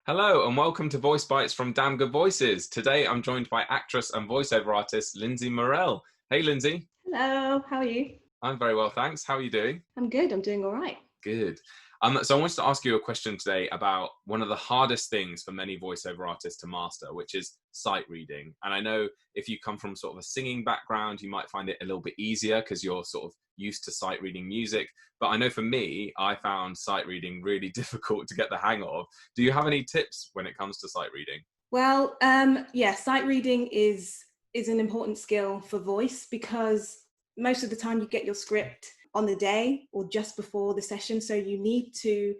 Hello and welcome to Voicebites from Damn Good Voices. Today I'm joined by actress and voiceover artist Lynsey Murrell. Hey Lynsey. Hello, how are you? I'm very well, thanks. How are you doing? I'm good, I'm doing all right. Good. So I wanted to ask you a question today about one of the hardest things for many voiceover artists to master, which is sight reading. And I know if you come from sort of a singing background, you might find it a little bit easier because you're sort of used to sight reading music. But I know for me, I found sight reading really difficult to get the hang of. Do you have any tips when it comes to sight reading? Well, yeah, sight reading is an important skill for voice because most of the time you get your script on the day or just before the session. So you need to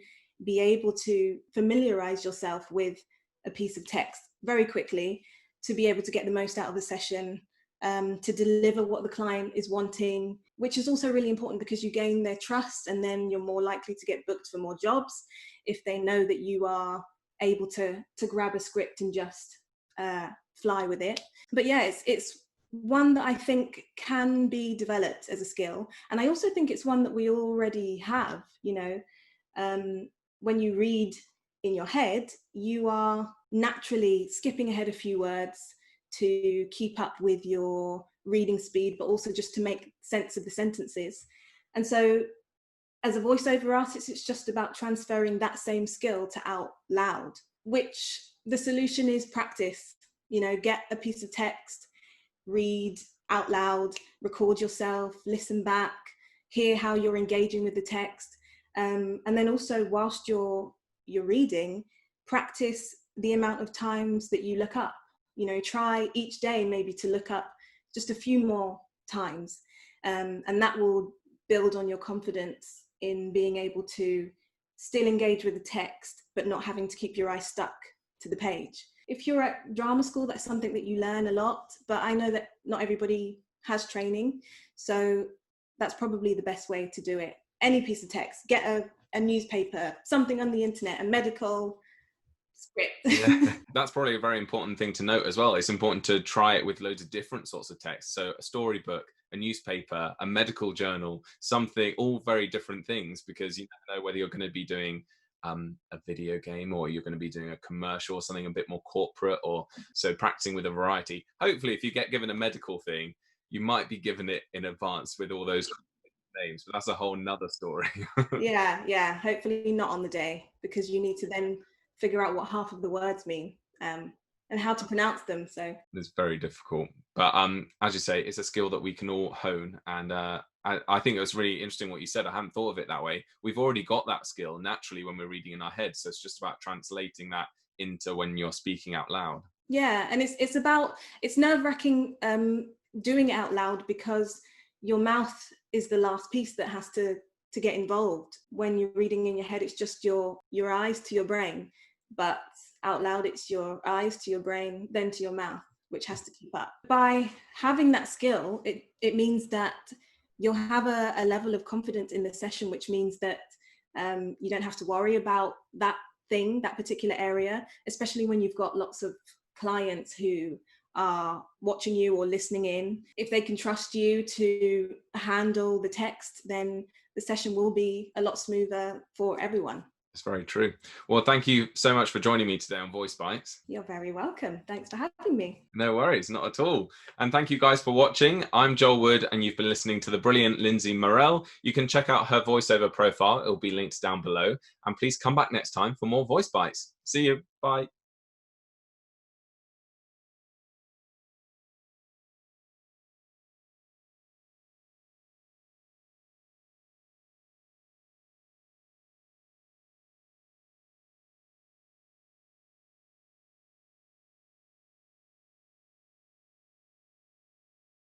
be able to familiarize yourself with a piece of text very quickly to be able to get the most out of the session, to deliver what the client is wanting, which is also really important because you gain their trust and then you're more likely to get booked for more jobs if they know that you are able to grab a script and just fly with it. But yeah, it's one that I think can be developed as a skill, and I also think it's one that we already have. When you read in your head, you are naturally skipping ahead a few words to keep up with your reading speed, but also just to make sense of the sentences. And so as a voiceover artist, it's just about transferring that same skill to out loud, which the solution is practice. Get a piece of text, read out loud, record yourself, listen back, hear how you're engaging with the text. And then also whilst you're reading, practice the amount of times that you look up. Try each day maybe to look up just a few more times. And that will build on your confidence in being able to still engage with the text, but not having to keep your eyes stuck to the page. If you're at drama school, that's something that you learn a lot, but I know that not everybody has training. So that's probably the best way to do it. Any piece of text, get a newspaper, something on the internet, a medical script. Yeah, that's probably a very important thing to note as well. It's important to try it with loads of different sorts of text. So a storybook, a newspaper, a medical journal, something, all very different things, because you never know whether you're going to be doing a video game or you're going to be doing a commercial or something a bit more corporate, or so practicing with a variety. Hopefully if you get given a medical thing, you might be given it in advance with all those names, but that's a whole nother story. Yeah, hopefully not on the day, because you need to then figure out what half of the words mean and how to pronounce them. So it's very difficult, but as you say, it's a skill that we can all hone. And I think it was really interesting what you said. I hadn't thought of it that way. We've already got that skill naturally when we're reading in our heads, so it's just about translating that into when you're speaking out loud. Yeah, and it's nerve-wracking doing it out loud, because your mouth is the last piece that has to get involved. When you're reading in your head, it's just your eyes to your brain, but out loud it's your eyes to your brain, then to your mouth, which has to keep up. By having that skill, it means that you'll have a level of confidence in the session, which means that you don't have to worry about that particular area, especially when you've got lots of clients who are watching you or listening in. If they can trust you to handle the text, then the session will be a lot smoother for everyone. It's very true. Well, thank you so much for joining me today on Voicebites. You're very welcome. Thanks for having me. No worries, not at all. And thank you guys for watching. I'm Joel Wood, and you've been listening to the brilliant Lynsey Murrell. You can check out her voiceover profile. It'll be linked down below. And please come back next time for more Voicebites. See you. Bye.